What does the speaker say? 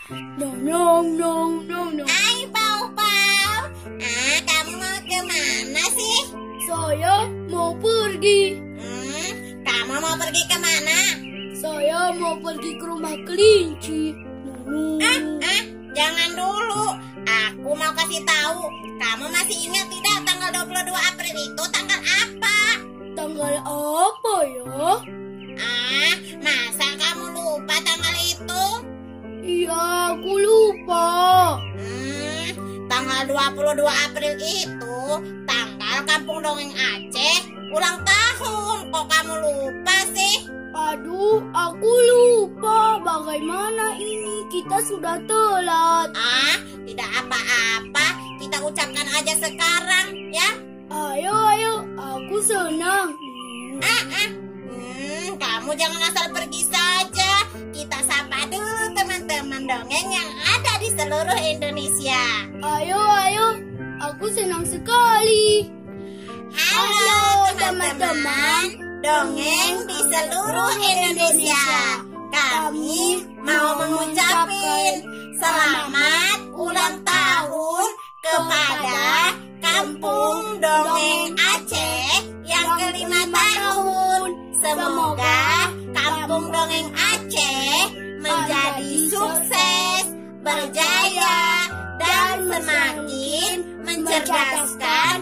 Hai Pau-Pau. Kamu mau kemana sih? Saya mau pergi. Kamu mau pergi kemana? Saya mau pergi ke rumah kelinci. Jangan dulu. Aku mau kasih tahu. Kamu masih ingat tidak tanggal 22 April itu tanggal apa? Tanggal apa ya? Masa kamu lupa tanggal itu? Iya, aku lupa. Tanggal 22 April itu tanggal Kampung Dongeng Aceh ulang tahun. Kok kamu lupa sih? Aduh, aku lupa. Bagaimana ini? Kita sudah telat. Tidak apa-apa. Kita ucapkan aja sekarang, ya. Ayo, aku senang. Kamu jangan asal pergi saja. Kita sapa dulu teman-teman dongeng yang ada di seluruh Indonesia. Ayo, aku senang sekali. Halo teman-teman dongeng di seluruh Indonesia. Kami mau mengucapkan selamat ulang tahun kepada Kampung Dongeng Aceh yang ke-5 tahun. Semoga Kampung Dongeng Aceh menjadi sukses, berjaya, dan semakin mencerdaskan